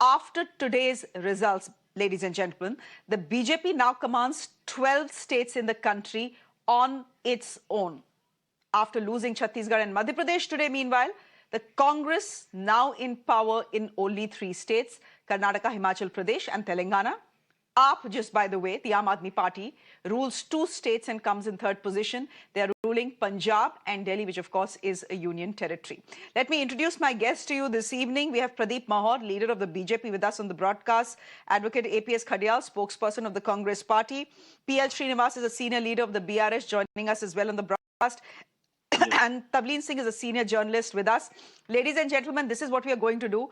After today's results, ladies and gentlemen, the BJP now commands 12 states in the country on its own. After losing Chhattisgarh and Madhya Pradesh today, meanwhile, the Congress now in power in only 3 states, Karnataka, Himachal Pradesh and Telangana. AAP, just by the way, the Aam Aadmi Party, rules 2 states and comes in 3rd position. They are ruling Punjab and Delhi, which of course is a union territory. Let me introduce my guest to you this evening. We have Pradeep Mahar, leader of the BJP, with us on the broadcast. Advocate APS Khadial, spokesperson of the Congress Party. PL Srinivas is a senior leader of the BRS, joining us as well on the broadcast. And Tavleen Singh is a senior journalist with us. Ladies and gentlemen, this is what we are going to do.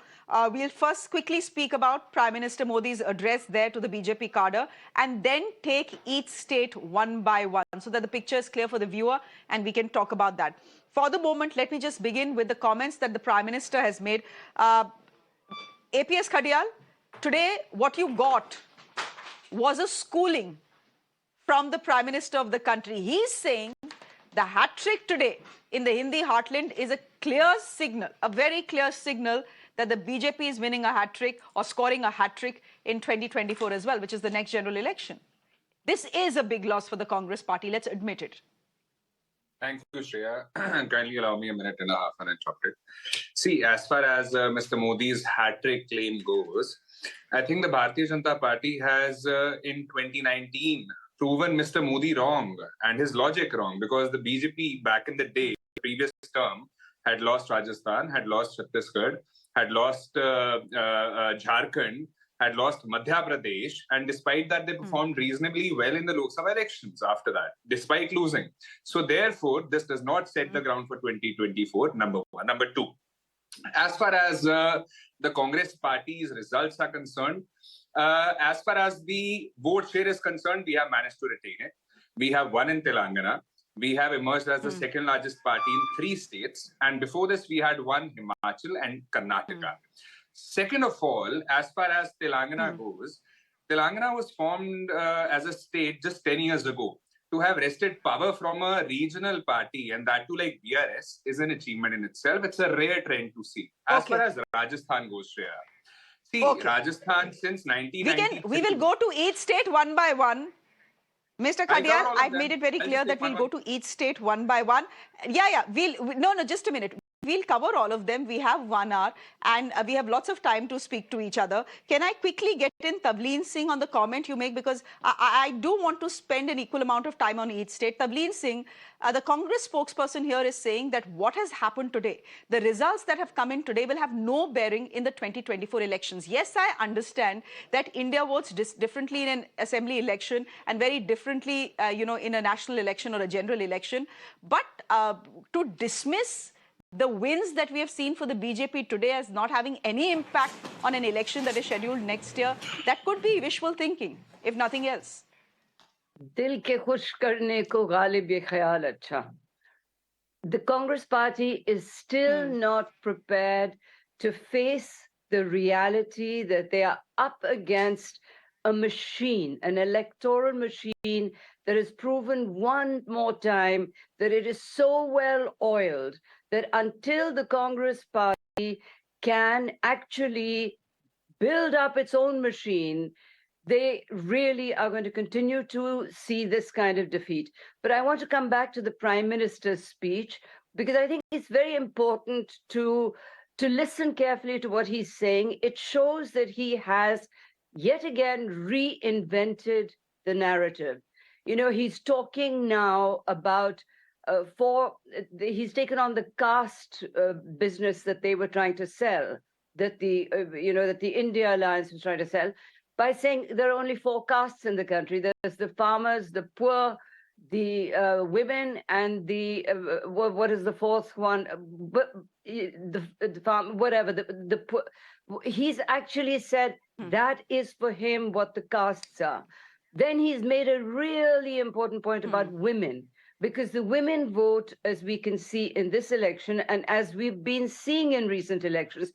We'll first quickly speak about Prime Minister Modi's address there to the BJP cadre and then take each state one by one so that the picture is clear for the viewer and we can talk about that. For the moment, let me just begin with the comments that the Prime Minister has made. APS Khadial, today what you got was a schooling from the Prime Minister of the country. He's saying the hat-trick today in the Hindi heartland is a clear signal, a very clear signal that the BJP is winning a hat-trick or scoring a hat-trick in 2024 as well, which is the next general election. This is a big loss for the Congress party, let's admit it. Thank you, Shreya. Kindly allow me a minute and a half and I chopped it. See, as far as Mr. Modi's hat-trick claim goes, I think the Bhartiya Janata Party has in 2019 proven Mr. Modi wrong and his logic wrong, because the BJP back in the day, previous term, had lost Rajasthan, had lost Chhattisgarh, had lost Jharkhand, had lost Madhya Pradesh, and despite that, they performed reasonably well in the Lok Sabha elections after that, despite losing. So therefore, this does not set the ground for 2024, number one. Number two, as far as the Congress party's results are concerned, as far as the vote share is concerned, we have managed to retain it. We have won in Telangana. We have emerged as the second largest party in 3 states. And before this, we had won Himachal and Karnataka. Second of all, as far as Telangana goes, Telangana was formed as a state just 10 years ago. To have wrested power from a regional party, and that too like BRS, is an achievement in itself. It's a rare trend to see. As far as Rajasthan goes, Shreya. See, Rajasthan since 1990. We will go to each state one by one. Mr. Khadial, I've made it very clear that we'll go to each state one by one. No, just a minute. We'll cover all of them. We have 1 hour and we have lots of time to speak to each other. Can I quickly get in Tavleen Singh on the comment you make? Because I do want to spend an equal amount of time on each state. Tavleen Singh, the Congress spokesperson here is saying that what has happened today, the results that have come in today will have no bearing in the 2024 elections. Yes, I understand that India votes differently in an assembly election and very differently, in a national election or a general election. But to dismiss the wins that we have seen for the BJP today as not having any impact on an election that is scheduled next year, that could be wishful thinking, if nothing else. Dil ke khush karne ko ghalib ye khayal acha. The Congress party is still not prepared to face the reality that they are up against a machine, an electoral machine that has proven one more time that it is so well oiled that until the Congress party can actually build up its own machine, they really are going to continue to see this kind of defeat. But I want to come back to the Prime Minister's speech, because I think it's very important to listen carefully to what he's saying. It shows that he has yet again reinvented the narrative. He's talking now about he's taken on the caste business that they were trying to sell, that the India Alliance was trying to sell, by saying there are only 4 castes in the country. There's the farmers, the poor, the women, and the what is the 4th one? The farm, whatever. The poor. He's actually said that is for him what the castes are. Then he's made a really important point about women, because the women vote, as we can see in this election, and as we've been seeing in recent elections,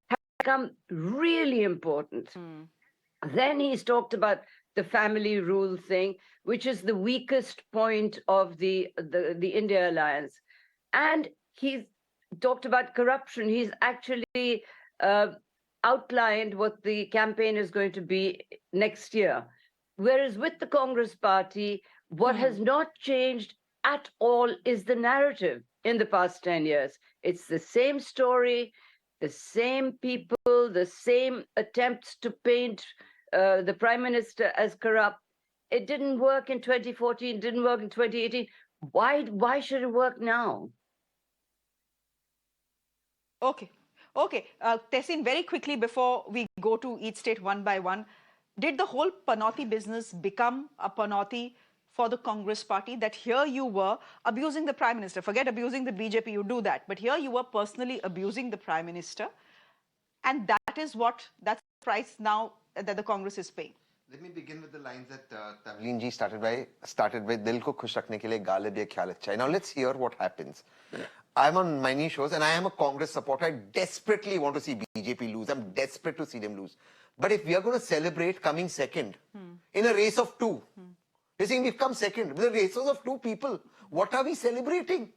have become really important. Then he's talked about the family rule thing, which is the weakest point of the India Alliance. And he's talked about corruption. He's actually outlined what the campaign is going to be next year. Whereas with the Congress party, what has not changed at all is the narrative in the past 10 years. It's the same story, the same people, the same attempts to paint the Prime Minister as corrupt. It didn't work in 2014, didn't work in 2018. Why should it work now? Okay. Okay. Tehseen, very quickly before we go to each state one by one, did the whole Panoti business become a Panoti for the Congress party, that here you were abusing the Prime Minister? Forget abusing the BJP, you do that. But here you were personally abusing the Prime Minister. And that's the price now that the Congress is paying. Let me begin with the lines that Tavleen ji started with. Dil ko khush rakhne ke liye galib ye khayal acha hai. Now let's hear what happens. I'm on many shows and I am a Congress supporter. I desperately want to see BJP lose. I'm desperate to see them lose. But if we are going to celebrate coming second in a race of two, you're saying we've come second with a race of two people. What are we celebrating?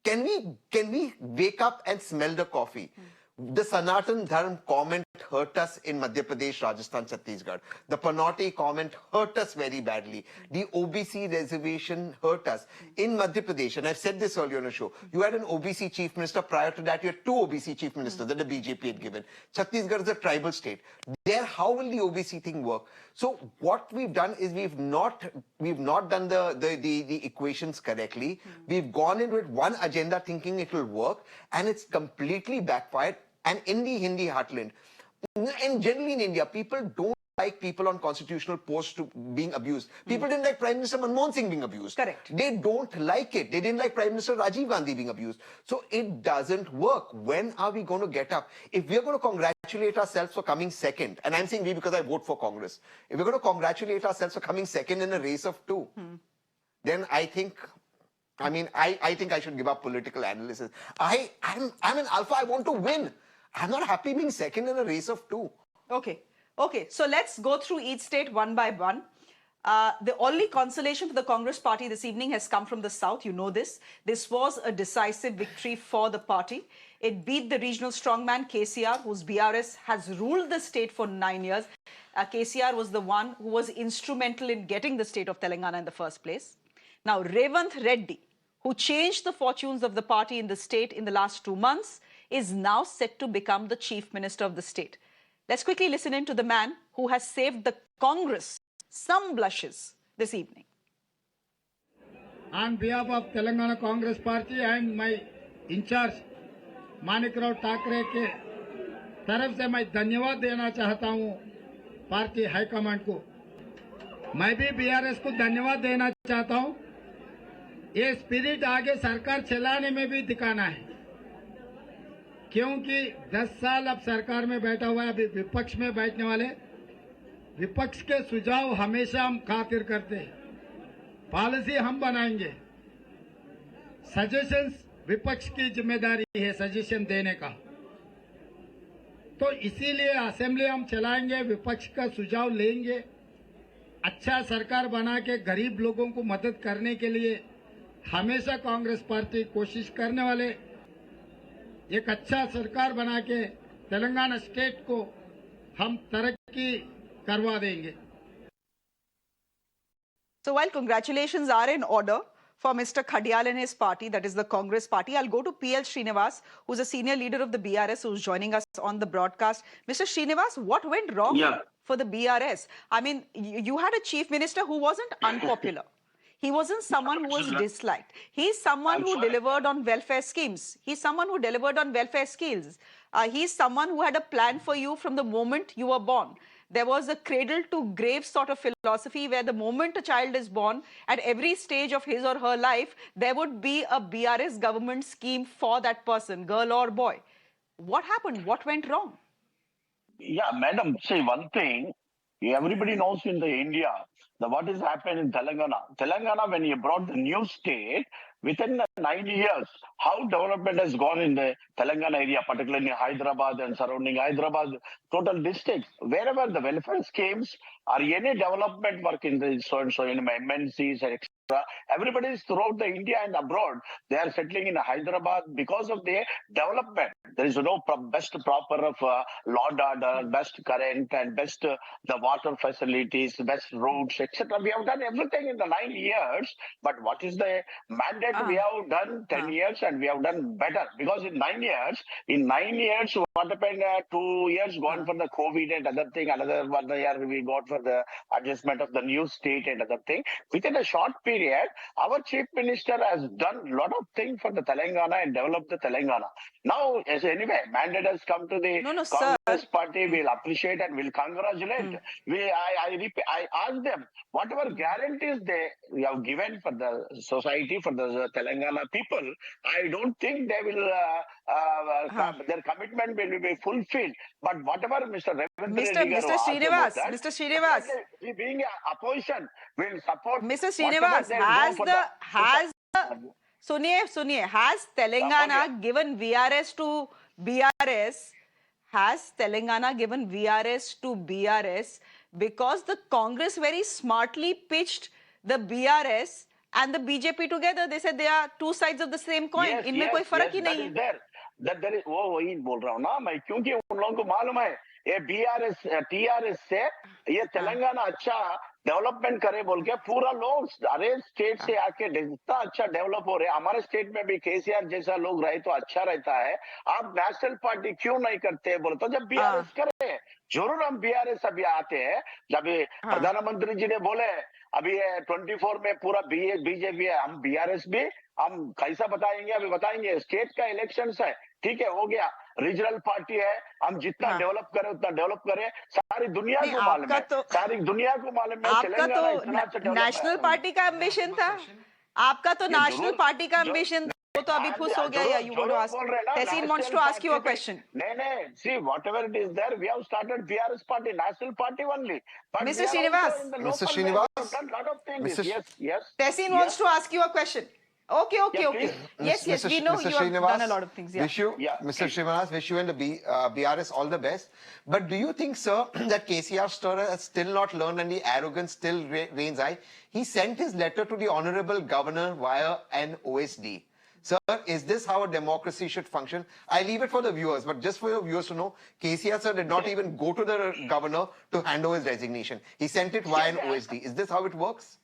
Can we wake up and smell the coffee? The Sanatan Dharm comment hurt us in Madhya Pradesh, Rajasthan, Chhattisgarh. The Panoti comment hurt us very badly. The OBC reservation hurt us. In Madhya Pradesh, and I've said this earlier on the show, you had an OBC chief minister. Prior to that, you had two OBC chief ministers that the BJP had given. Chhattisgarh is a tribal state. There, how will the OBC thing work? So what we've done is we've not done the equations correctly. We've gone in with one agenda thinking it will work, and it's completely backfired. And in the Hindi heartland, and generally in India, people don't like people on constitutional posts being abused. People didn't like Prime Minister Manmohan Singh being abused. Correct. They don't like it. They didn't like Prime Minister Rajiv Gandhi being abused. So it doesn't work. When are we going to get up? If we're going to congratulate ourselves for coming second, and I'm saying we because I vote for Congress, if we're going to congratulate ourselves for coming second in a race of two, then I think I think I should give up political analysis. I'm an alpha. I want to win. I'm not happy being second in a race of two. Okay. Okay. So let's go through each state one by one. The only consolation for the Congress party this evening has come from the south. You know this. This was a decisive victory for the party. It beat the regional strongman KCR, whose BRS has ruled the state for 9 years. KCR was the one who was instrumental in getting the state of Telangana in the first place. Now, Revanth Reddy, who changed the fortunes of the party in the state in the last 2 months, is now set to become the chief minister of the state. Let's quickly listen in to the man who has saved the Congress some blushes this evening. On behalf of Telangana Congress Party and my in-charge Manik Rao Thakre के तरफ से मैं धन्यवाद देना चाहता हूं party high command को. मैं भी बीआरएस को धन्यवाद देना चाहता हूं. ये स्पिरिट आगे सरकार चलाने में भी दिखाना है, क्योंकि 10 साल अब सरकार में बैठा हुआ है. अभी विपक्ष में बैठने वाले, विपक्ष के सुझाव हमेशा हम खातिर करते हैं. पॉलिसी हम बनाएंगे, सजेशंस विपक्ष की जिम्मेदारी है सजेशन देने का. तो इसीलिए असेंबली हम चलाएंगे, विपक्ष का सुझाव लेंगे, अच्छा सरकार बना के गरीब लोगों को मदद करने के लिए हमेशा कांग्रेस पार्टी कोशिश करने वाले. एक अच्छा सरकार बना के तेलंगाना स्टेट को हम तरक्की करवा देंगे. So while congratulations are in order for Mr. Khadial and his party, that is the Congress party, I'll go to PL Srinivas, who's a senior leader of the BRS, who's joining us on the broadcast. Mr. Srinivas, what went wrong for the BRS? I mean, you had a chief minister who wasn't unpopular. He wasn't someone who was disliked. He's someone who delivered on welfare schemes. He's someone who delivered on welfare skills. He's someone who had a plan for you from the moment you were born. There was a cradle to grave sort of philosophy where the moment a child is born, at every stage of his or her life, there would be a BRS government scheme for that person, girl or boy. What happened? What went wrong? Yeah, madam, say one thing. Everybody knows in the India what is happening in Telangana. Telangana, when you brought the new state, within the 9 years, how development has gone in the Telangana area, particularly in Hyderabad and surrounding Hyderabad, total districts, wherever the welfare schemes or any development work in the so-and-so, in MNCs, etc., everybody is throughout the India and abroad. They are settling in Hyderabad because of their development. There is no best proper of law and order, best current, and best the water facilities, best roads, etc. We have done everything in the 9 years. But what is the mandate? We have done 10 years, and we have done better, because in 9 years, what happened? 2 years gone for the COVID and other thing. Another 1 year we got for the adjustment of the new state and other thing. Within a short period, our chief minister has done a lot of things for the Telangana and developed the Telangana. Now, as anyway, mandate has come to the Congress party. We'll appreciate and we'll congratulate. I ask them, whatever guarantees they have given for the society, for the Telangana people, I don't think they will, their commitment will be fulfilled. But whatever Mr. Mr. Srinivas, we being opposition, will support. Mr. Srinivas, has Telangana given VRS to BRS? Has Telangana given VRS to BRS because the Congress very smartly pitched the BRS and the BJP together? They said they are two sides of the same coin. इनमें कोई फर्क ही नहीं है. That is वो वही बोल रहा हूँ ना मैं, क्योंकि उन लोगों को मालूम है ये BRS TRS से ये तेलंगाना अच्छा डेवलपमेंट करे बोल के पूरा लोग अरे स्टेट से आके इतना अच्छा डेवलप हो रहे हैं. हमारे स्टेट में भी केसीआर जैसा लोग रहे तो अच्छा रहता है. आप नेशनल पार्टी क्यों नहीं करते बोले तो जब BRS करे जरूर हम BRS अभी आते हैं. जब प्रधानमंत्री जी ने बोले अभी 24 में पूरा बीजेपी है, हम BRS भी हम कैसा बताएंगे, अभी बताएंगे. स्टेट का इलेक्शन है, ठीक है, हो गया. रीजनल पार्टी है, हम जितना डेवलप करें उतना डेवलप करें. सारी दुनिया को मालूम है, सारी दुनिया को मालूम है. आपका तो नेशनल पार्टी का एम्बिशन था. आपका तो नेशनल पार्टी का एम्बिशन वो तो अभी फुस हो गया. या you want to ask Tehseen wants to ask you a question. नहीं, see whatever it is there, we have started BRS party, national party only. But Mr. Srinivas, yes. Tehseen wants to ask you a question. Okay. Yes, we know you have done a lot of things. Mr. Srinivas, wish you and the BRS all the best. But do you think, sir, that KCR's story has still not learned and the arrogance still reigns high? He sent his letter to the Honorable Governor via an OSD. Sir, is this how a democracy should function? I leave it for the viewers, but just for your viewers to know, KCR sir did not even go to the governor to hand over his resignation. He sent it via an OSD. Is this how it works?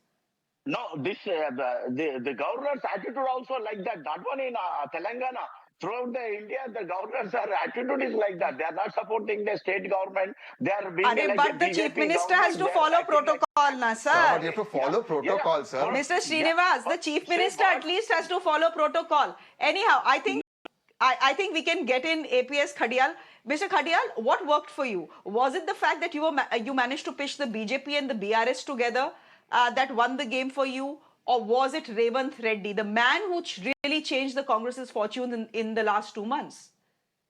No, this the governor's attitude also like that. That one in Telangana. Throughout the India, the governors' attitude is like that. They are not supporting the state government. They are being elected. But the chief minister has to follow protocol, na sir. But you have to follow protocol, sir. Mr. Srinivas, the chief minister at least has to follow protocol. Anyhow, I think we can get in APS Khadial. Mr. Khadial, what worked for you? Was it the fact that you managed to pitch the BJP and the BRS together that won the game for you? Or was it Revanth Reddy, the man who really changed the Congress's fortune in the last 2 months?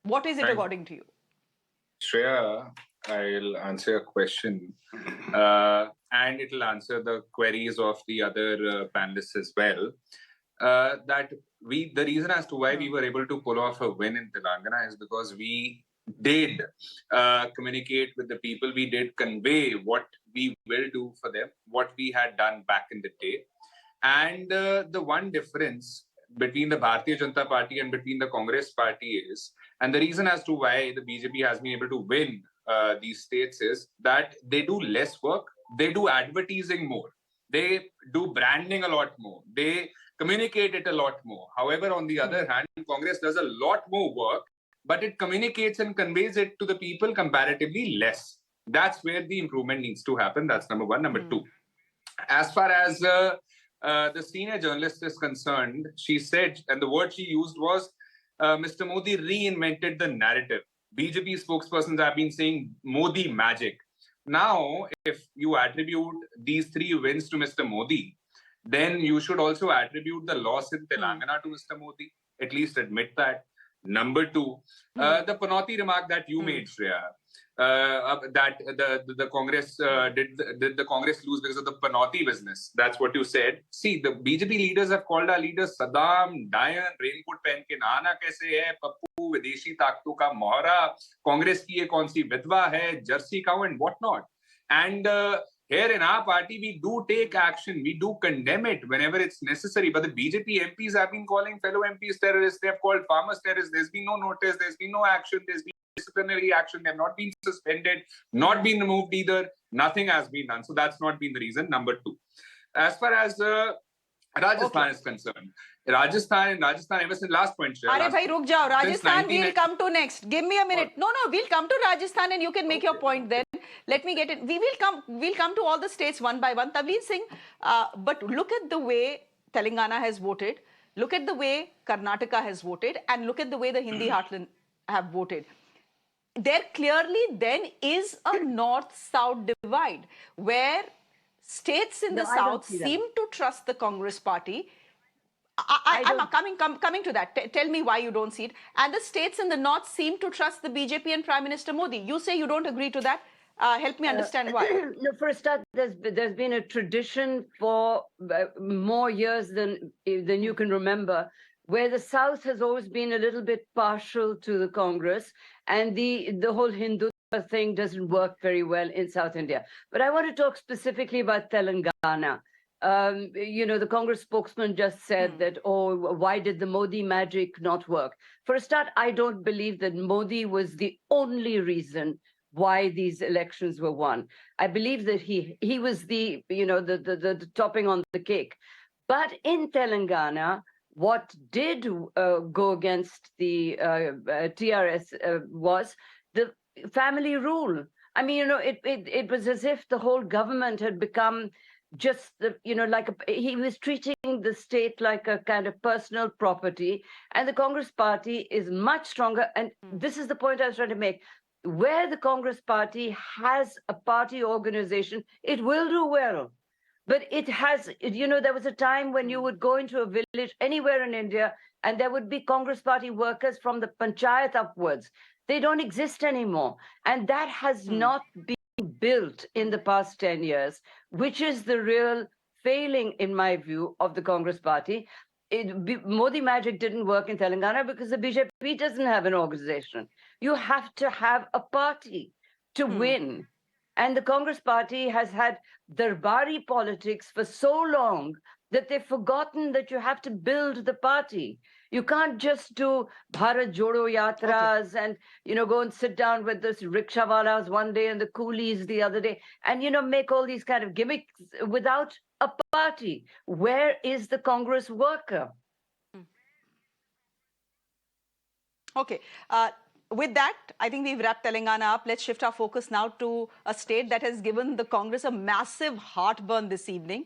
What is it according to you? Shreya, I'll answer your question. And it'll answer the queries of the other panelists as well. The reason as to why we were able to pull off a win in Telangana is because we did communicate with the people. We did convey what we will do for them, what we had done back in the day. And the one difference between the Bhartiya Janata Party and between the Congress party is, and the reason as to why the BJP has been able to win these states is that they do less work, they do advertising more, they do branding a lot more, they communicate it a lot more. However, on the other hand, Congress does a lot more work, but it communicates and conveys it to the people comparatively less. That's where the improvement needs to happen. That's number one. Number two, as far as the senior journalist is concerned, she said, and the word she used was, Mr. Modi reinvented the narrative. BJP spokespersons have been saying Modi magic. Now, if you attribute these 3 wins to Mr. Modi, then you should also attribute the loss in Telangana to Mr. Modi. At least admit that. Number 2, the Panoti remark that you made, Shreya, that the Congress did the Congress lose because of the Panoti business? That's what you said. See, the BJP leaders have called our leaders Saddam, Diane, raincoat पहन के नहाना कैसे है, पप्पू, विदेशी ताकतों का मोहरा, कांग्रेस की ये कौन सी विधवा है, Jersey cow and what not. And Here in our party, we do take action. We do condemn it whenever it's necessary. But the BJP MPs have been calling fellow MPs terrorists. They have called farmers terrorists. There's been no notice. There's been no action. There's been disciplinary action. They have not been suspended, not been removed either. Nothing has been done. So that's not been the reason. Number two. As far as Rajasthan is concerned, Rajasthan, ever since last point. Arey bhai, ruk jao. Rajasthan we'll come to next. Give me a minute. No, we'll come to Rajasthan and you can make your point then. Let me get it. We'll come to all the states one by one. Tavleen Singh, but look at the way Telangana has voted. Look at the way Karnataka has voted, and look at the way the Hindi heartland have voted. There clearly then is a north-south divide where states in the south seem to trust the Congress party. I'm coming to that. Tell me why you don't see it. And the states in the north seem to trust the BJP and Prime Minister Modi. You say you don't agree to that. Help me understand why. No, for a start, there's been a tradition for more years than you can remember, where the South has always been a little bit partial to the Congress, and the whole Hindu thing doesn't work very well in South India. But I want to talk specifically about Telangana. The Congress spokesman just said that, why did the Modi magic not work? For a start, I don't believe that Modi was the only reason why these elections were won. I believe that he was the topping on the cake. But in Telangana, what did go against the TRS was the family rule. I mean, it was as if the whole government had become just he was treating the state like a kind of personal property, and the Congress party is much stronger. And this is the point I was trying to make. Where the Congress party has a party organization, it will do well. But it has, there was a time when you would go into a village anywhere in India and there would be Congress party workers from the panchayat upwards. They don't exist anymore. And that has not been built in the past 10 years, which is the real failing, in my view, of the Congress party. Modi magic didn't work in Telangana because the BJP doesn't have an organization. You have to have a party to win. And the Congress party has had darbari politics for so long that they've forgotten that you have to build the party. You can't just do Bharat Jodo Yatras and, go and sit down with this rickshawalas one day and the coolies the other day and, make all these kind of gimmicks without a party. Where is the Congress worker? Okay. With that, I think we've wrapped Telangana up. Let's shift our focus now to a state that has given the Congress a massive heartburn this evening.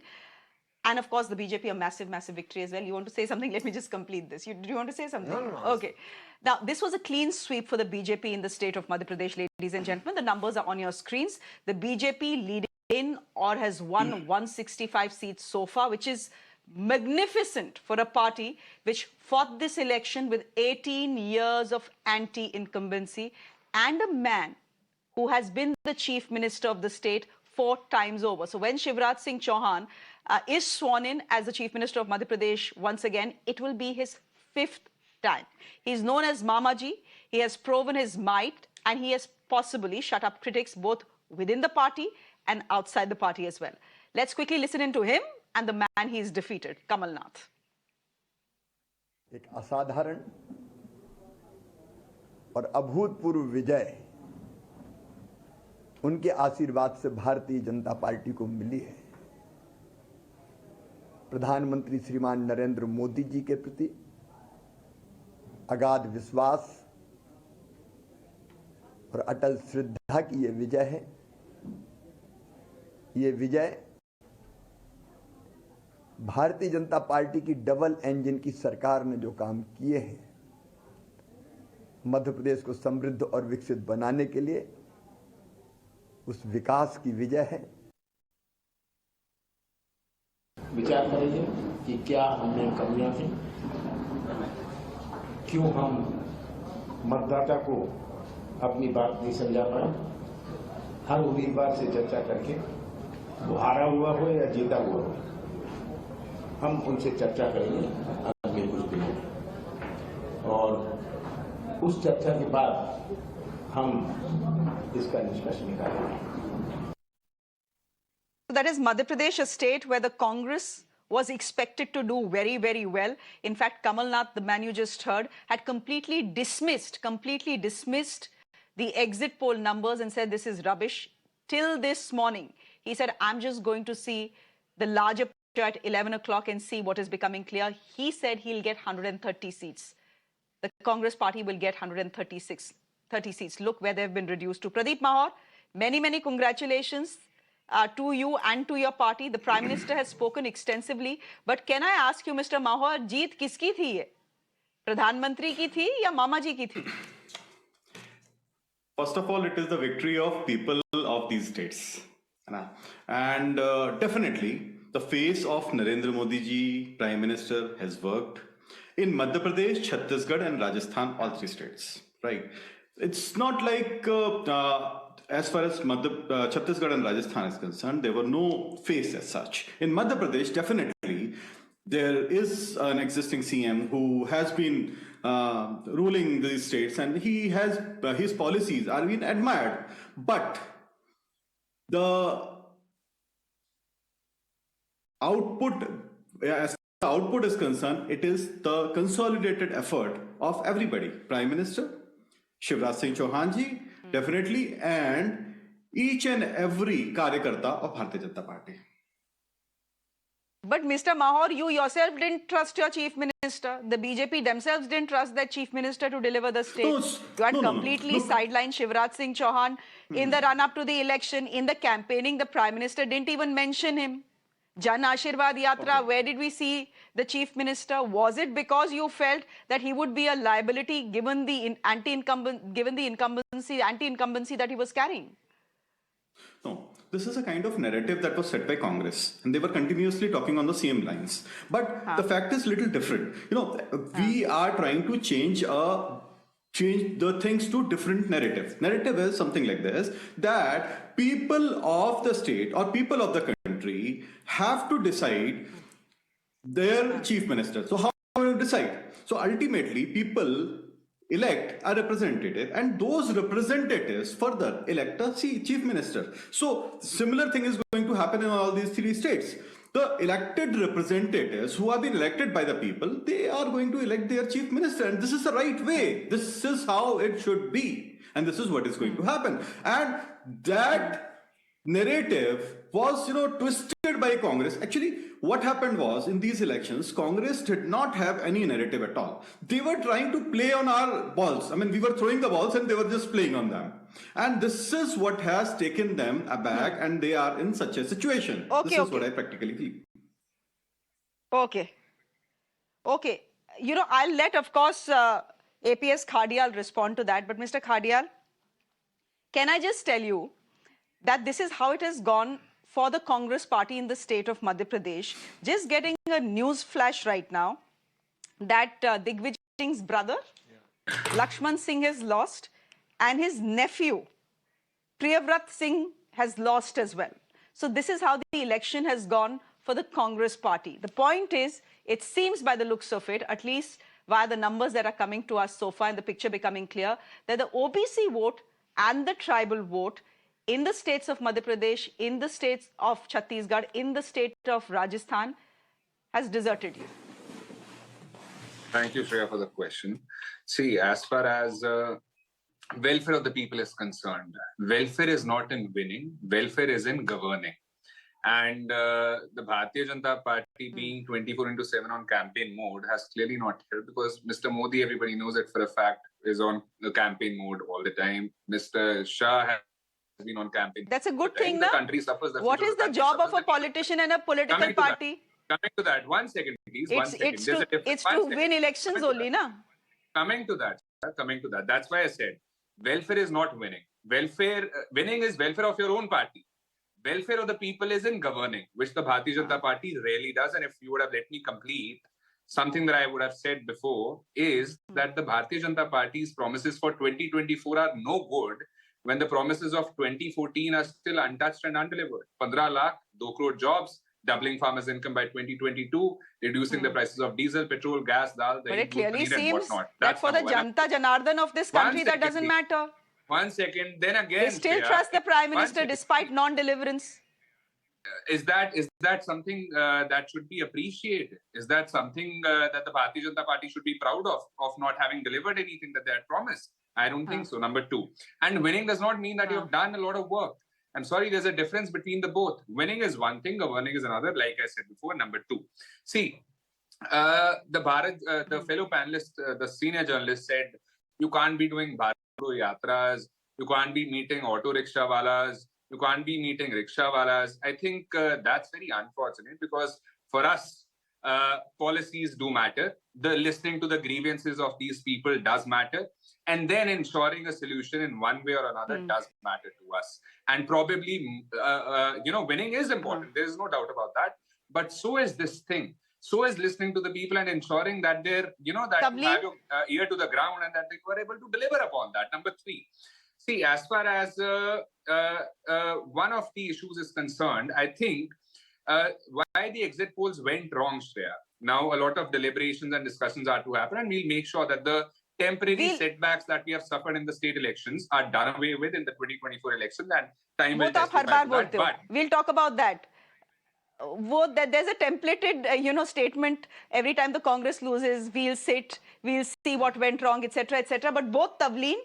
And of course, the BJP a massive, massive victory as well. You want to say something? Let me just complete this. Do you want to say something? No. Okay. Now, this was a clean sweep for the BJP in the state of Madhya Pradesh, ladies and gentlemen. The numbers are on your screens. The BJP leading in or has won 165 seats so far, which is magnificent for a party which fought this election with 18 years of anti-incumbency and a man who has been the chief minister of the state 4 times over. So when Shivraj Singh Chauhan is sworn in as the chief minister of Madhya Pradesh once again, it will be his 5th time. He's known as Mamaji. He has proven his might and he has possibly shut up critics both within the party and outside the party as well. Let's quickly listen into him and the man he's defeated, Kamal Nath. एक असाधारण और अभूतपूर्व विजय उनके आशीर्वाद से Bharatiya Janata party को मिली है। प्रधानमंत्री श्रीमान नरेंद्र मोदी जी के प्रति अगाध विश्वास और अटल श्रद्धा की ये विजय है। ये विजय भारतीय जनता पार्टी की डबल इंजन की सरकार ने जो काम किए हैं, मध्य प्रदेश को समृद्ध और विकसित बनाने के लिए उस विकास की विजय है। विचार करेंगे कि क्या हमें कमियां थी, क्यों हम मतदाता को अपनी बात नहीं समझा पाए। हर उम्मीदवार से चर्चा करके वो हारा हुआ हो या जीता हुआ हो, हम उनसे चर्चा करेंगे अगले कुछ दिनों में, और उस चर्चा के बाद हम इसका निष्कर्ष निकालेंगे। So that is Madhya Pradesh, a state where the Congress was expected to do very, very well. In fact, Kamal Nath, the man you just heard, had completely dismissed the exit poll numbers and said this is rubbish. Till this morning, he said, I'm just going to see the larger picture at 11 o'clock and see what is becoming clear. He said he'll get 130 seats. The Congress party will get 30 seats. Look where they've been reduced to. Pradeep Mahar, many, many congratulations to you and to your party. The Prime Minister has spoken extensively. But can I ask you, Mr. Mahar, जीत किसकी थी ये? प्रधानमंत्री की थी या मामा जी की थी? First of all, it is the victory of people of these states. And definitely, the face of Narendra Modi ji, Prime Minister, has worked. In Madhya Pradesh, Chhattisgarh and Rajasthan, all three states, right? It's not like as far as Chhattisgarh and Rajasthan is concerned, there were no face as such. In Madhya Pradesh, definitely, there is an existing CM who has been ruling these states, and he has his policies are being admired. But the output, as the output is concerned, it is the consolidated effort of everybody. Prime Minister, Shivraj Singh Chauhan ji, definitely, and each and every karyakarta of Bhartiya Janata Party. But Mr. Mahar, you yourself didn't trust your chief minister. The BJP themselves didn't trust their chief minister to deliver the state. You had completely sidelined Shivraj Singh Chauhan in the run-up to the election. In the campaigning, the Prime Minister didn't even mention him. Jan Ashirwad Yatra, where did we see the chief minister? Was it because you felt that he would be a liability given the anti-incumbency that he was carrying? No, this is a kind of narrative that was set by Congress, and they were continuously talking on the same lines. But the fact is little different. You know, we are trying to change the things to different narrative. Narrative is something like this, that people of the state or people of the country have to decide their chief minister. So how do you decide? So ultimately, people elect a representative, and those representatives further elect a chief minister. So similar thing is going to happen in all these three states. The elected representatives who have been elected by the people, they are going to elect their chief minister, and this is the right way. This is how it should be, and this is what is going to happen. And that narrative was, twisted by Congress. Actually, what happened was, in these elections, Congress did not have any narrative at all. They were trying to play on our balls. I mean, we were throwing the balls and they were just playing on them. And this is what has taken them aback, and they are in such a situation. This is what I practically feel. Okay. I'll let, of course, APS Khadial respond to that. But Mr. Khadial, can I just tell you that this is how it has gone for the Congress party in the state of Madhya Pradesh? Just getting a news flash right now that Digvijay Singh's brother, Lakshman Singh, has lost, and his nephew, Priyavrat Singh, has lost as well. So this is how the election has gone for the Congress party. The point is, it seems by the looks of it, at least via the numbers that are coming to us so far and the picture becoming clear, that the OBC vote and the tribal vote in the states of Madhya Pradesh, in the states of Chhattisgarh, in the state of Rajasthan, has deserted you. Thank you, Shreya, for the question. See, as far as welfare of the people is concerned, welfare is not in winning, welfare is in governing. And the Bhartiya Janata Party being 24/7 on campaign mode has clearly not helped, because Mr. Modi, everybody knows it for a fact, is on the campaign mode all the time. Mr. Shah has been on campaign. That's a good thing, the na? country suffers. What is the job of a politician and a political party? Coming to that, 1 second, please. It's to win elections only, na? Coming to that. That's why I said welfare is not winning. Winning is welfare of your own party. Welfare of the people is in governing, which the Bharatiya Janata Party rarely does. And if you would have let me complete, something that I would have said before is that the Bharatiya Janata Party's promises for 2024 are no good when the promises of 2014 are still untouched and undelivered. 15 lakh, 2 crore jobs, doubling farmers' income by 2022, reducing the prices of diesel, petrol, gas, dal, but it clearly seems that for the Janta Janardan of this country, that doesn't matter. 1 second, then again, they still trust the Prime Minister despite non-deliverance. is that something that should be appreciated? Is that something that the Bharatiya Janata Party should be proud of not having delivered anything that they had promised? I don't think so. Number two. And winning does not mean that you've done a lot of work. I'm sorry, there's a difference between the both. Winning is one thing, governing is another, like I said before. Number two. See, the fellow panelist, the senior journalist said, you can't be doing Bharat Yatras, you can't be meeting auto rickshaw walas, you can't be meeting rickshaw walas. I think that's very unfortunate because for us, policies do matter. The listening to the grievances of these people does matter. And then ensuring a solution in one way or another does matter to us. And probably, winning is important. There is no doubt about that. But so is this thing. So is listening to the people and ensuring that they're, that you have your ear to the ground and that they were able to deliver upon that. Number three. See, as far as one of the issues is concerned, I think why the exit polls went wrong, Shreya. Now, a lot of deliberations and discussions are to happen, and we'll make sure that the temporary setbacks that we have suffered in the state elections are done away with in the 2024 elections, and time will testify to that. But we'll talk about that. There's a templated, statement every time the Congress loses. We'll sit, we'll see what went wrong, etc., etc. But both Tavleen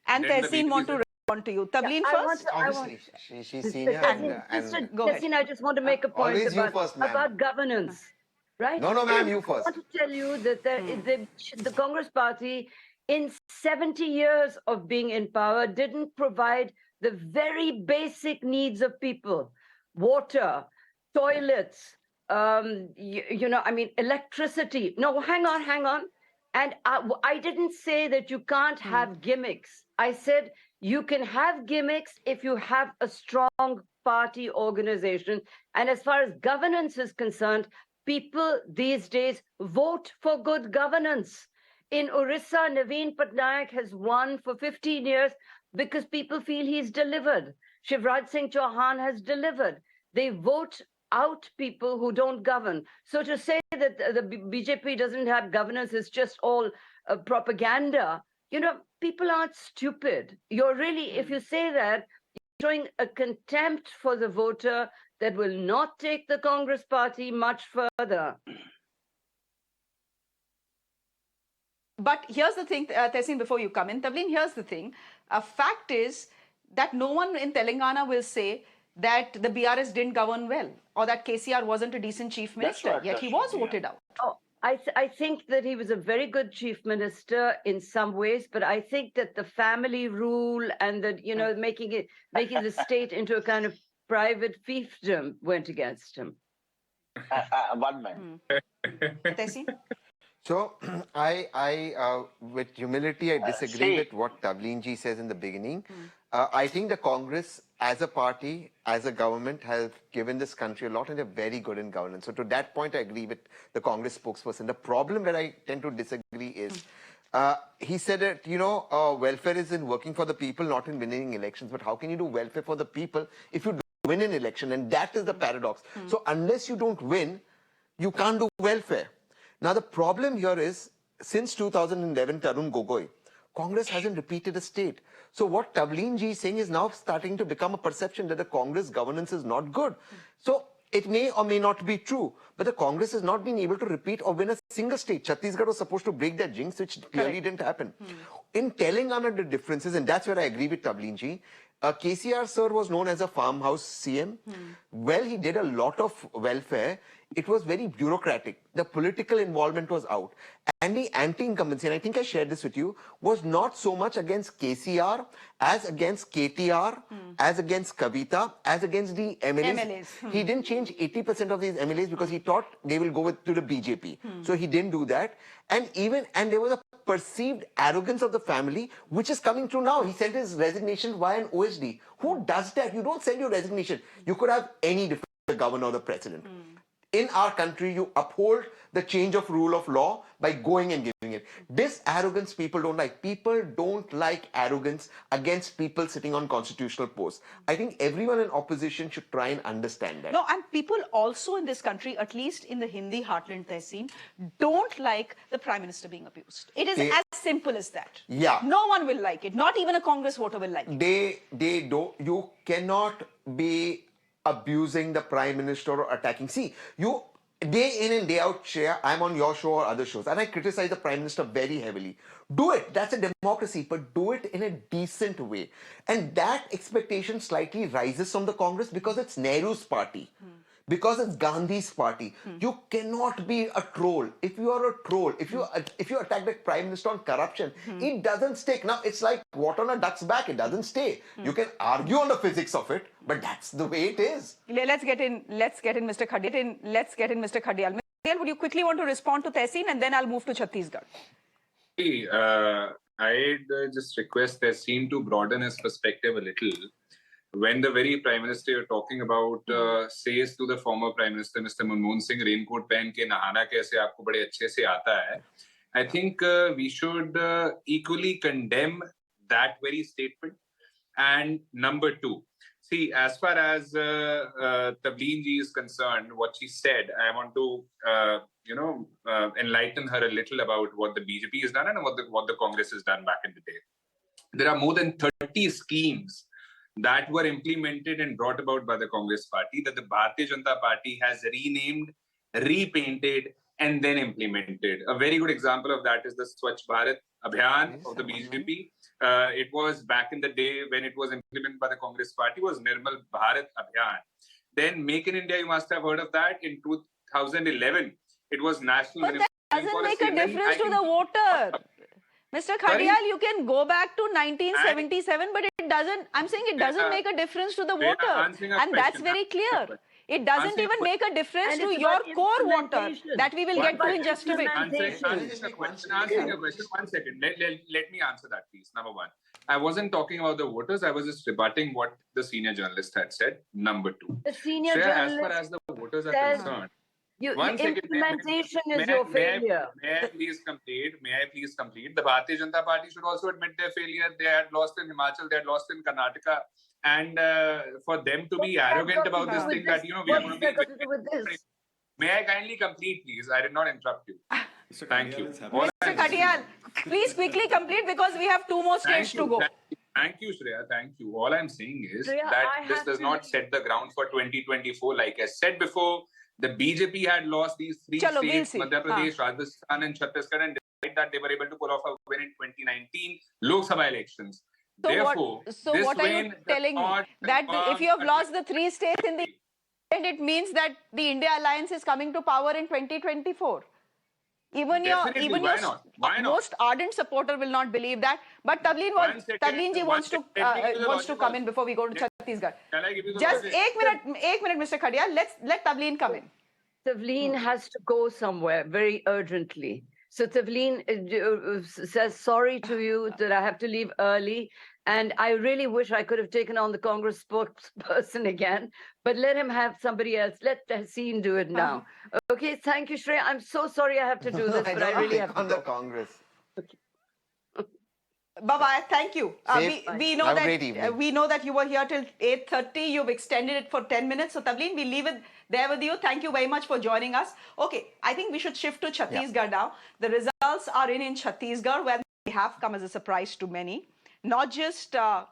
and Tehseen want to respond to you. Tavleen first. Obviously, she's senior. Go ahead. Tehseen, I just want to make a point about governance. Right? No, ma'am, you first. I want to tell you that the Congress Party, in 70 years of being in power, didn't provide the very basic needs of people: water, toilets, electricity. No, hang on. And I didn't say that you can't have gimmicks. I said you can have gimmicks if you have a strong party organization. And as far as governance is concerned, people these days vote for good governance. In Orissa, Naveen Patnaik has won for 15 years because people feel he's delivered. Shivraj Singh Chauhan has delivered. They vote out people who don't govern. So to say that the BJP doesn't have governance is just all propaganda, people aren't stupid. You're really, if you say that, you're showing a contempt for the voter that will not take the Congress Party much further. But here's the thing, Tehseen, before you come in, Tavleen, here's the thing. A fact is that no one in Telangana will say that the BRS didn't govern well or that KCR wasn't a decent chief minister, right, yet he was voted out. Oh, I think that he was a very good chief minister in some ways, but I think that the family rule and the, making the state into a kind of private fiefdom went against him. 1 minute. Tehseen? So, I with humility, I disagree with what Tavleen ji says in the beginning. I think the Congress, as a party, as a government, has given this country a lot and they're very good in governance. So, to that point, I agree with the Congress spokesperson. The problem where I tend to disagree is, he said that, welfare is in working for the people, not in winning elections. But how can you do welfare for the people if you don't win an election? And that is the paradox. So, unless you don't win, you can't do welfare. Now, the problem here is, since 2011, Tarun Gogoi, Congress hasn't repeated a state. So what Tavleen ji is saying is now starting to become a perception that the Congress governance is not good. So it may or may not be true, but the Congress has not been able to repeat or win a single state. Chhattisgarh was supposed to break that jinx, which clearly didn't happen. In Telangana, the differences, and that's where I agree with Tavleen ji, KCR sir was known as a farmhouse CM. Well, he did a lot of welfare. It was very bureaucratic. The political involvement was out. And the anti-incumbency, and I think I shared this with you, was not so much against KCR as against KTR, as against Kavitha, as against the MLAs. He didn't change 80% of these MLAs because he thought they will go to the BJP. So he didn't do that. And there was a perceived arrogance of the family, which is coming through now. He sent his resignation via an OSD. Who does that? You don't send your resignation. You could have any different governor or the president. In our country, you uphold the change of rule of law by going and giving it. This arrogance people don't like. People don't like arrogance against people sitting on constitutional posts. I think everyone in opposition should try and understand that. No, and people also in this country, at least in the Hindi heartland Tehseen, don't like the Prime Minister being abused. It is as simple as that. Yeah. No one will like it. Not even a Congress voter will like it. They don't. You cannot be abusing the prime minister or attacking. See, you day in and day out, Shreya, I'm on your show or other shows, and I criticize the prime minister very heavily. Do it. That's a democracy, but do it in a decent way. And that expectation slightly rises from the Congress because it's Nehru's party. Because it's Gandhi's party. You cannot be a troll. If you are a troll, if you attack the prime minister on corruption, it doesn't stick. Now it's like water on a duck's back. It doesn't stay. You can argue on the physics of it, but that's the way it is. Let's get in, Mr. Khadial. Mr. Khadial, would you quickly want to respond to Tehseen, and then I'll move to Chhattisgarh. I'd just request Tehseen to broaden his perspective a little. When the very Prime Minister you're talking about says to the former Prime Minister, Mr. Manmohan Singh, raincoat पहन के नहाना कैसे आपको बड़े अच्छे से आता है, I think we should equally condemn that very statement. And number two, see, as far as Tavleen ji is concerned, what she said, I want to enlighten her a little about what the BJP has done and what the Congress has done back in the day. There are more than 30 schemes that were implemented and brought about by the Congress party that the Bhartiya Janata Party has renamed, repainted, and then implemented. A very good example of that is the Swachh Bharat Abhiyan of the BJP. It was back in the day when it was implemented by the Congress party, was Nirmal Bharat Abhiyan. Then Make in India, you must have heard of that, in 2011. It was National... But that doesn't make a difference to the voter. Mr. Khadial, you can go back to 1977, but it doesn't, I'm saying it doesn't make a difference to the voter. And that's very clear. It doesn't even make a difference to your core voter that we will get to in just a bit. Answering a question. One second. Let me answer that, please. Number one, I wasn't talking about the voters. I was just rebutting what the senior journalist had said. Number two, the senior journalist, as far as the voters are concerned, implementation is your failure. May I please complete? The Bharatiya Janata Party should also admit their failure. They had lost in Himachal, they had lost in Karnataka. And for them to be arrogant about this thing that, we are going to be... May I kindly complete, please? I did not interrupt you. Thank you. Mr. Khadial, please quickly complete because we have 2 more states to go. Thank you, Shreya. Thank you. All I'm saying is that this does not set the ground for 2024. Like I said before, the BJP had lost these 3 states, Madhya Pradesh, Rajasthan and Chhattisgarh, and despite that they were able to pull off a win in 2019 Lok Sabha elections. So therefore, what are you telling me? That if you have lost the 3 states in the end, it means that the India alliance is coming to power in 2024. Even your most ardent supporter will not believe that. But Tavleen ji wants to come in before we go to Chhattisgarh. Just 1 minute, Mr. Khadial. Let Tavleen come in. Tavleen has to go somewhere very urgently. So Tavleen says sorry to you that I have to leave early. And I really wish I could have taken on the Congress spokesperson again. But let him have somebody else. Let Tehseen do it now. Okay, thank you, Shreya. I'm so sorry I have to do this, but I really have to on the Congress. Bye-bye. Thank you. We know that you were here till 8:30. You've extended it for 10 minutes. So Tavleen, we leave it there with you. Thank you very much for joining us. Okay, I think we should shift to Chhattisgarh now. The results are in Chhattisgarh, where they have come as a surprise to many. Not just to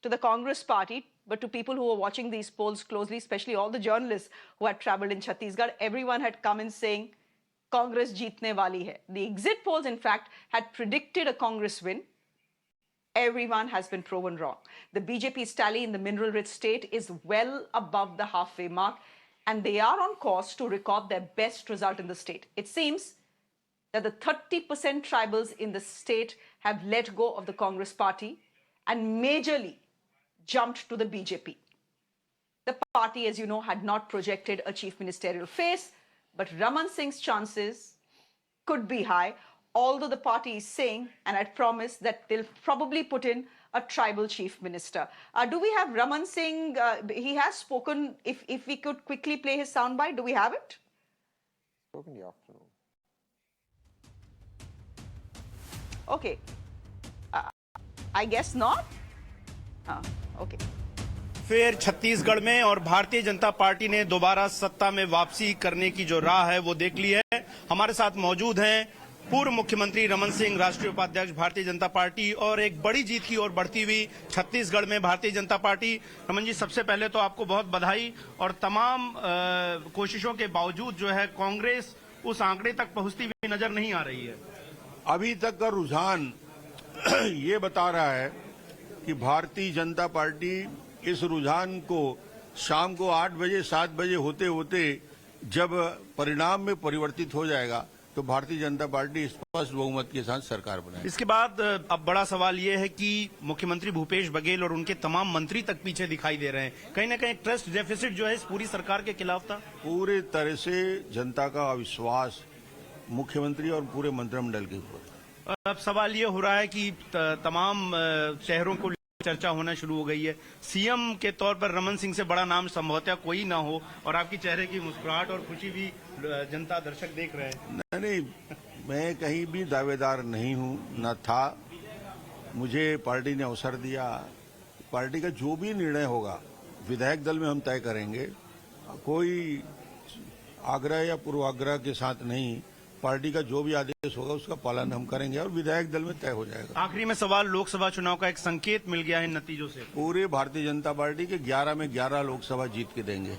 the Congress party, but to people who were watching these polls closely, especially all the journalists who had traveled in Chhattisgarh. Everyone had come in saying, Congress jeetne wali hai. The exit polls, in fact, had predicted a Congress win. Everyone has been proven wrong. The BJP's tally in the mineral-rich state is well above the halfway mark, and they are on course to record their best result in the state. It seems that the 30% tribals in the state have let go of the Congress party and majorly jumped to the BJP. The party, as you know, had not projected a chief ministerial face, but Raman Singh's chances could be high, although the party is saying, and I promise, that they'll probably put in a tribal chief minister. Do we have Raman Singh? He has spoken. If we could quickly play his soundbite, do we have it? Spoken in the afternoon. Okay. I guess not. Okay. फिर छत्तीसगढ़ में और Bharatiya Janata party ने दोबारा सत्ता में वापसी करने की जो राह है वो देख ली है। हमारे साथ मौजूद हैं पूर्व मुख्यमंत्री रमन सिंह, राष्ट्रीय उपाध्यक्ष भारतीय जनता पार्टी, और एक बड़ी जीत की ओर बढ़ती हुई छत्तीसगढ़ में भारतीय जनता पार्टी। रमन जी, सबसे पहले तो आपको बहुत बधाई, और तमाम कोशिशों के बावजूद जो है कांग्रेस उस आंकड़े तक पहुंचती हुई नजर नहीं आ रही है। अभी तक का रुझान ये बता रहा है कि भारतीय जनता पार्टी इस रुझान को शाम को 8 बजे 7 बजे होते होते जब परिणाम में परिवर्तित हो जाएगा तो भारतीय जनता पार्टी स्पष्ट बहुमत के साथ सरकार बनाएगी। इसके बाद अब बड़ा सवाल ये है कि मुख्यमंत्री भूपेश बघेल और उनके तमाम मंत्री तक पीछे दिखाई दे रहे हैं। कहीं ना कहीं ट्रस्ट डेफिसिट जो है इस पूरी सरकार के खिलाफ था। पूरे तरह से जनता का अविश्वास मुख्यमंत्री और पूरे मंत्रिमंडल के ऊपर। अब सवाल ये हो रहा है कि तमाम शहरों को चर्चा होना शुरू हो गई है। सीएम के तौर पर रमन सिंह से बड़ा नाम संभवतः कोई ना हो, और आपकी चेहरे की मुस्कुराहट और खुशी भी जनता दर्शक देख रहे हैं। नहीं, मैं कहीं भी दावेदार नहीं हूं, न था। मुझे पार्टी ने अवसर दिया। पार्टी का जो भी निर्णय होगा विधायक दल में हम तय करेंगे। कोई आग्रह या पूर्वाग्रह के साथ नहीं, पार्टी का जो भी आदेश होगा उसका पालन हम करेंगे और विधायक दल में तय हो जाएगा। आखिरी में सवाल, लोकसभा चुनाव का एक संकेत मिल गया है इन नतीजों से। पूरे भारतीय जनता पार्टी के 11 में 11 लोकसभा जीत के देंगे।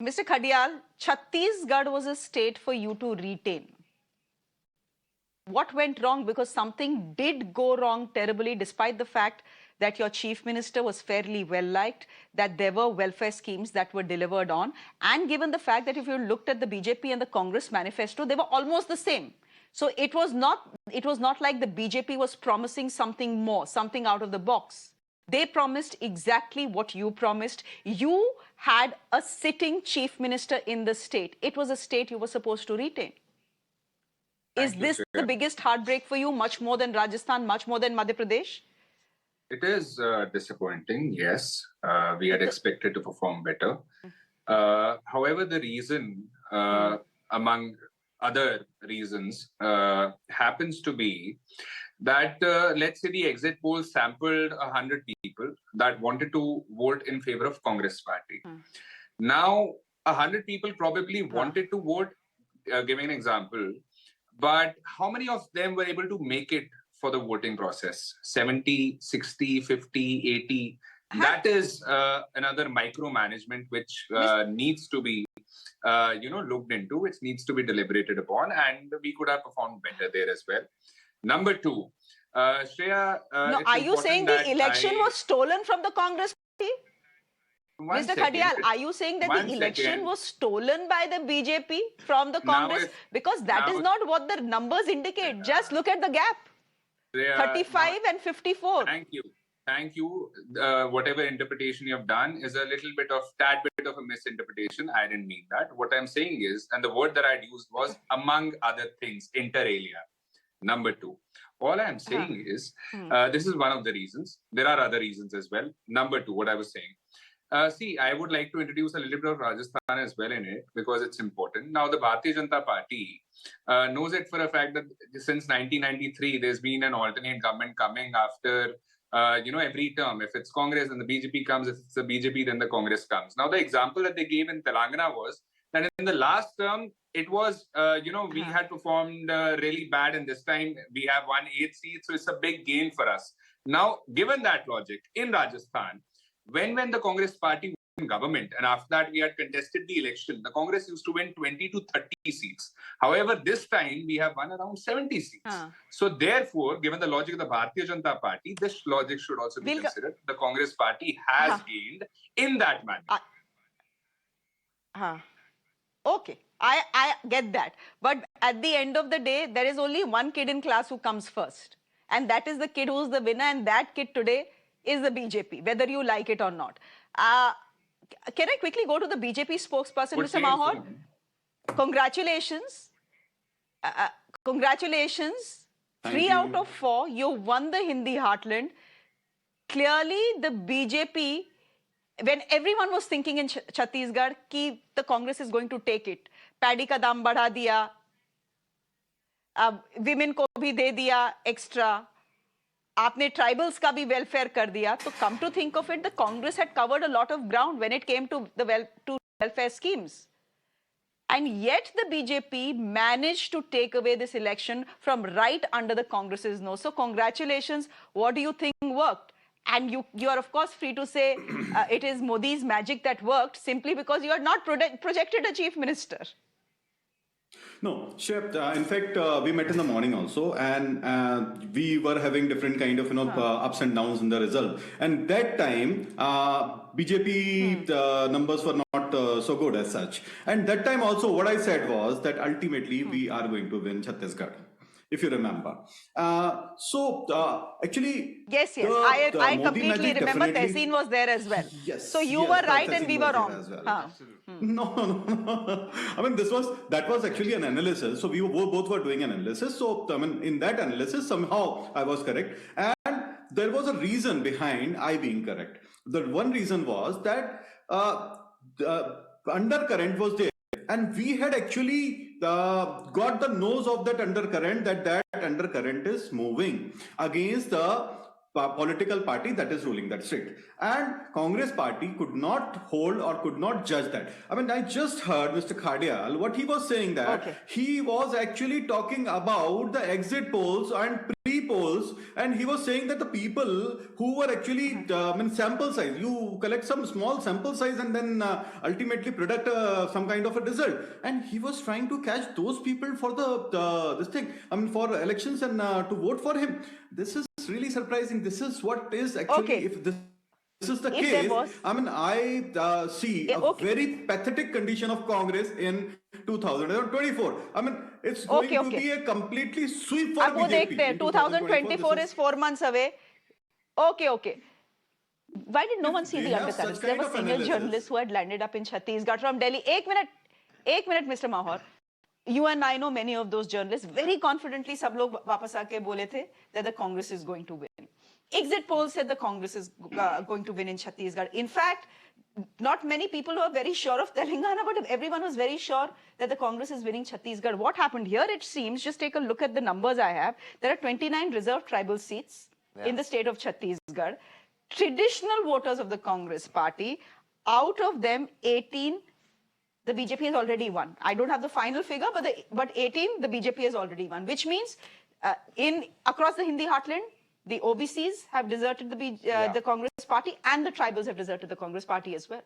Mr. Khadial, Chhattisgarh was a state for you to retain. What went wrong? Because something did go wrong terribly, despite the fact that your chief minister was fairly well liked, that there were welfare schemes that were delivered on, and given the fact that if you looked at the BJP and the Congress manifesto, they were almost the same. So it was not like the BJP was promising something more, something out of the box. They promised exactly what you promised. You had a sitting chief minister in the state. It was a state you were supposed to retain. Is this the biggest heartbreak for you, much more than Rajasthan, much more than Madhya Pradesh? It is disappointing, yes. We had expected to perform better. However, the reason, among other reasons, happens to be that, let's say the exit polls sampled 100 people that wanted to vote in favor of Congress party. Now, 100 people probably wanted to vote, giving an example, but how many of them were able to make it for the voting process? 70, 60, 50, 80. That is another micromanagement which needs to be looked into, which needs to be deliberated upon, and we could have performed better there as well. Number two, Shreya, no, are you saying the election was stolen from the Congress party? Mr. Khadial, are you saying that the election was stolen by the BJP from the Congress? Because that is not what the numbers indicate. Just look at the gap. 35 and 54. Thank you. Thank you. Whatever interpretation you have done is a tad bit of a misinterpretation. I didn't mean that. What I'm saying is, and the word that I'd used was among other things, inter alia. Number two. All I'm saying is, this is one of the reasons. There are other reasons as well. Number two, what I was saying. See, I would like to introduce a little bit of Rajasthan as well in it because it's important. Now, the Bhartiya Janata Party knows it for a fact that since 1993, there's been an alternate government coming after, every term. If it's Congress, then the BJP comes. If it's the BJP, then the Congress comes. Now, the example that they gave in Telangana was that in the last term, it was, we had performed really bad, and this time we have won 8 seats, so it's a big gain for us. Now, given that logic, in Rajasthan, when the Congress party was in government and after that we had contested the election, the Congress used to win 20 to 30 seats. However, this time we have won around 70 seats. So therefore, given the logic of the Bhartiya Janata Party, this logic should also be considered. The Congress party has gained in that manner. Okay, I get that. But at the end of the day, there is only one kid in class who comes first. And that is the kid who's the winner, and that kid today is the BJP, whether you like it or not. Can I quickly go to the BJP spokesperson, Mr. Mahal? Congratulations. Congratulations. 3 out of 4, you won the Hindi Heartland. Clearly, the BJP, when everyone was thinking in Chhattisgarh ki the Congress is going to take it, paddy ka daam badha diya, women ko bhi de diya extra, आपने tribals का भी welfare कर दिया. तो come to think of it, the Congress had covered a lot of ground when it came to the welfare schemes. And yet the BJP managed to take away this election from right under the Congress's nose. So congratulations. What do you think worked? And you are, of course, free to say it is Modi's magic that worked simply because you are not projected a chief minister. No, Shep, in fact, we met in the morning also, and we were having different kind of, ups and downs in the result. And that time, BJP numbers were not so good as such. And that time also, what I said was that ultimately we are going to win Chhattisgarh, if you remember. Actually... Yes. I completely remember. Tehseen was there as well. Yes. So you were right and we were wrong. Well. No. I mean, that was actually an analysis. So we both were doing an analysis. So I mean, in that analysis, somehow I was correct. And there was a reason behind I being correct. The one reason was that the undercurrent was there. And we had actually got the nose of that undercurrent, that undercurrent is moving against the political party that is ruling that state. And Congress party could not hold or could not judge that. I mean, I just heard Mr. Khadial, what he was saying that he was actually talking about the exit polls and pre-polls, and he was saying that the people who were actually, sample size, you collect some small sample size and then ultimately predict some kind of a result. And he was trying to catch those people for for elections and to vote for him. This is really surprising. This is what is actually, if this is the case, I mean, I see a very pathetic condition of Congress in 2024. I mean, it's going to be a completely sweep for BJP. 2024 is 4 months away. Okay. Why did no one see the undercurrents? There were senior journalists who had landed up in Chhattisgarh from Delhi. 1 minute, Mr. Mahar. You and I know many of those journalists. Very confidently, sab log wapas aake bole the that the Congress is going to win. Exit polls said the Congress is going to win in Chhattisgarh. In fact, not many people were very sure of Telangana, but everyone was very sure that the Congress is winning Chhattisgarh. What happened here, it seems, just take a look at the numbers I have. There are 29 reserved tribal seats in the state of Chhattisgarh. Traditional voters of the Congress party, out of them, 18, the BJP has already won. I don't have the final figure, but 18, the BJP has already won, which means across the Hindi heartland, the OBCs have deserted the Congress party, and the tribals have deserted the Congress party as well.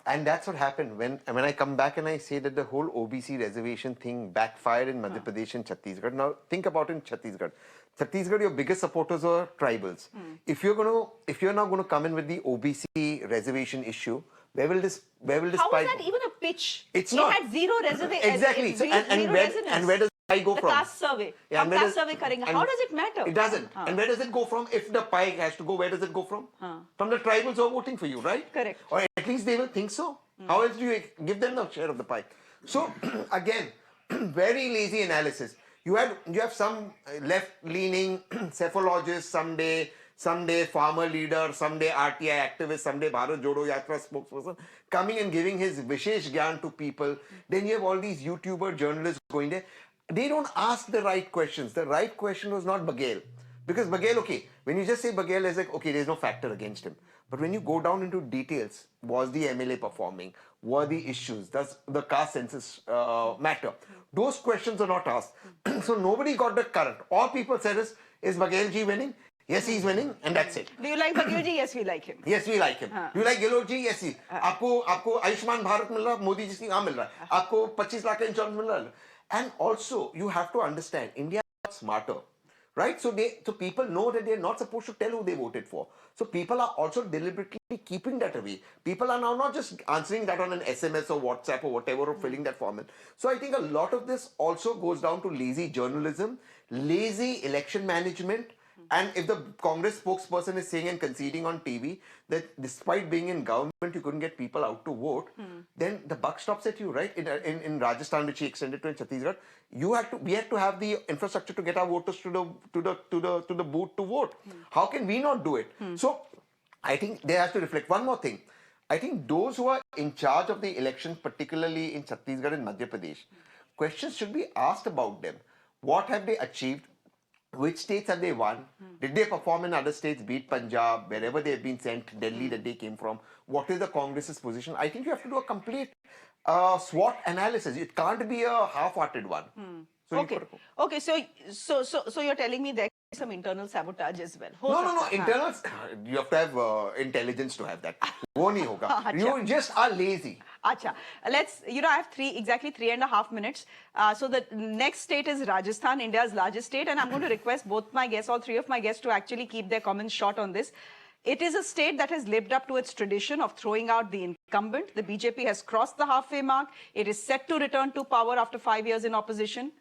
And that's what happened when I come back and I say that the whole OBC reservation thing backfired in Madhya Pradesh and Chhattisgarh. Now think about in Chhattisgarh. Chhattisgarh, your biggest supporters are tribals. If you're now going to come in with the OBC reservation issue, where will this How is that even a pitch? It's not. It had zero reservation. Exactly. So, and where does the pie go from? The caste survey. How does it matter? It doesn't. And where does it go from? If the pie has to go, where does it go from? From the tribals who are voting for you, right? Correct. Or at least they will think so. How else do you give them the share of the pie? So again, very lazy analysis. You have some left-leaning cephalologist someday farmer leader, someday RTI activist, someday Bharat Jodo Yatra spokesperson coming and giving his Vishesh Gyan to people. Then you have all these YouTuber journalists going there. They don't ask the right questions. The right question was not Baghel. Because Baghel, when you just say Baghel, it's like, there's no factor against him. But when you go down into details, was the MLA performing? Were the issues? Does the caste census matter? Those questions are not asked. So nobody got the current. All people said is Baghel ji winning? Yes, he's winning, and that's it. Do you like Baghel ji? Yes, we like him. Yes, we like him. Do you like Gehlot ji? Yes, he. आपको आयुष्मान भारत मिल रहा, मोदी जी से मिल रहा है. आपको 25 lakh insurance मिल रहा है. And also, you have to understand, India is smarter, right? So people know that they're not supposed to tell who they voted for. So people are also deliberately keeping that away. People are now not just answering that on an SMS or WhatsApp or whatever, or filling that form in. So I think a lot of this also goes down to lazy journalism, lazy election management. And if the Congress spokesperson is saying and conceding on TV that despite being in government, you couldn't get people out to vote, then the buck stops at you, right? In Rajasthan, which he extended to in Chhattisgarh, we had to have the infrastructure to get our voters to the booth to vote. How can we not do it? So I think they have to reflect. One more thing. I think those who are in charge of the election, particularly in Chhattisgarh and Madhya Pradesh, questions should be asked about them. What have they achieved? Which states have they won? Did they perform in other states, be it Punjab, wherever they've been sent, Delhi that they came from? What is the Congress's position? I think you have to do a complete SWOT analysis. It can't be a half-hearted one. So Okay. So you're telling me there is some internal sabotage as well. No. Internals, you have to have intelligence to have that. वो नहीं होगा. You just are lazy. Acha. Let's, I have exactly 3.5 minutes. So the next state is Rajasthan, India's largest state. And I'm going to request both my guests, all three of my guests, to actually keep their comments short on this. It is a state that has lived up to its tradition of throwing out the incumbent. The BJP has crossed the halfway mark. It is set to return to power after 5 years in opposition.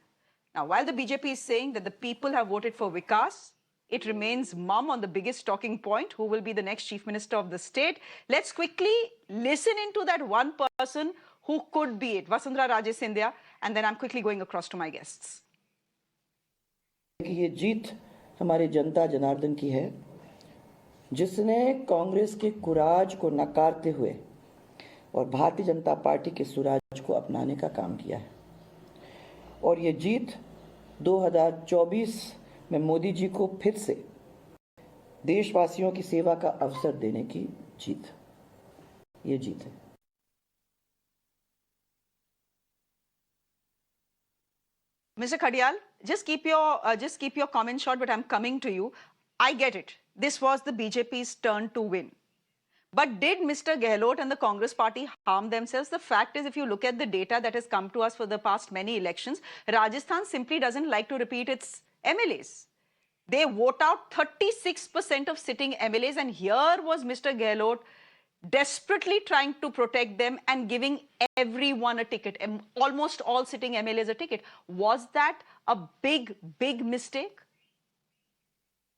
Now, while the BJP is saying that the people have voted for Vikas, it remains mum on the biggest talking point, who will be the next chief minister of the state. Let's quickly listen into that one person who could be it, Vasundhara Raje Scindia, and then I'm quickly going across to my guests. ये जीत हमारे जनता जनार्दन की है, जिसने कांग्रेस के कुराज को नकारते हुए और Bharatiya Janata party के सुराज को अपनाने का काम किया है। और ये जीत 2024 में मोदी जी को फिर से देशवासियों की सेवा का अवसर देने की जीत, ये जीत है। Mr. Khadiyal, just keep your comment short, but I'm coming to you. I get it. This was the BJP's turn to win. But did Mr. Gehlot and the Congress party harm themselves? The fact is, if you look at the data that has come to us for the past many elections, Rajasthan simply doesn't like to repeat its MLAs. They vote out 36% of sitting MLAs, and here was Mr. Gehlot desperately trying to protect them and giving everyone a ticket, and almost all sitting MLAs a ticket. Was that a big mistake?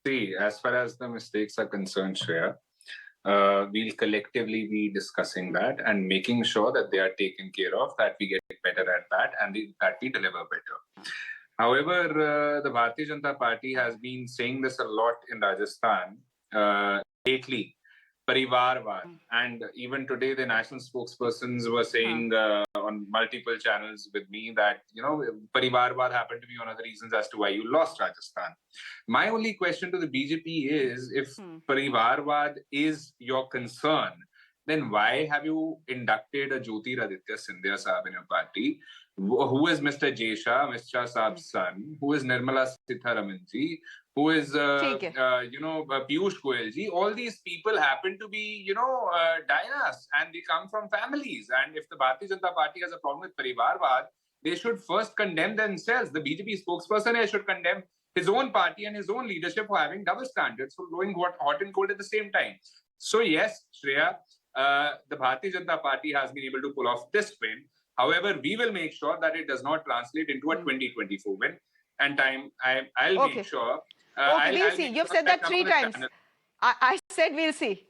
See, as far as the mistakes are concerned, Shreya, we'll collectively be discussing that and making sure that they are taken care of, that we get better at that, and that we deliver better. However, the Bhartiya Janata Party has been saying this a lot in Rajasthan lately, Parivarvad. And even today, the national spokespersons were saying on multiple channels with me that, Parivarvad happened to be one of the reasons as to why you lost Rajasthan. My only question to the BJP is, if Parivarvad is your concern, then why have you inducted a Jyotiraditya Scindia Saab in your party? Who is Mr. Jesha, Mr. Saab's son? Who is Nirmala Sitharamanji? Who is, Piyush Goyalji? All these people happen to be, Dinas, and they come from families. And if the Bharatiya Janata Party has a problem with Parivarvad, they should first condemn themselves. The BJP spokesperson here should condemn his own party and his own leadership for having double standards, for going hot and cold at the same time. So yes, Shreya, the Bharatiya Janata Party has been able to pull off this win. However, we will make sure that it does not translate into a 2024 win. And I'll make sure. We'll see. You've said that 3 times. I said we'll see.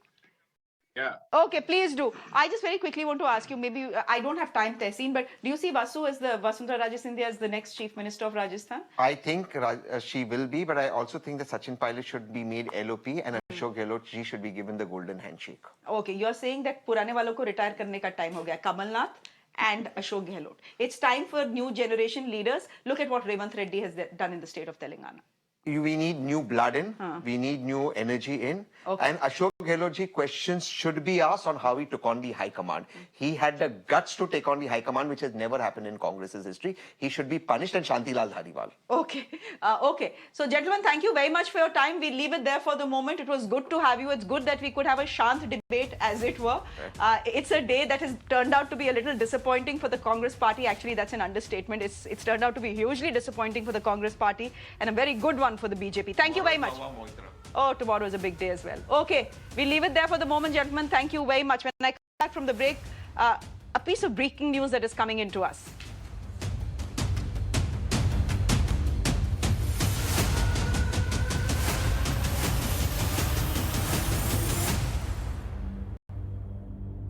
Yeah. Okay, please do. I just very quickly want to ask you, maybe I don't have time, Tehseen, but do you see Vasundhara Raje Scindia as the next Chief Minister of Rajasthan? I think she will be, but I also think that Sachin Pilot should be made LOP and Ashok Gehlot ji should be given the golden handshake. Okay, you're saying that Purane walon ko retire karne ka time ho gaya. Kamalnath and Ashok Gehlot. It's time for new generation leaders. Look at what Revanth Reddy has done in the state of Telangana. We need new blood in, we need new energy in, and Ashok Gehlot ji, questions should be asked on how he took on the high command. He had the guts to take on the high command, which has never happened in Congress's history. He should be punished, and Shantilal Dhariwal. Okay. Okay. So, gentlemen, thank you very much for your time. We'll leave it there for the moment. It was good to have you. It's good that we could have a shant debate, as it were. It's a day that has turned out to be a little disappointing for the Congress party. Actually, that's an understatement. It's turned out to be hugely disappointing for the Congress party, and a very good one for the BJP. Thank you very much. Oh, tomorrow is a big day as well. Okay, we'll leave it there for the moment, gentlemen. Thank you very much. When I come back from the break, a piece of breaking news that is coming into us.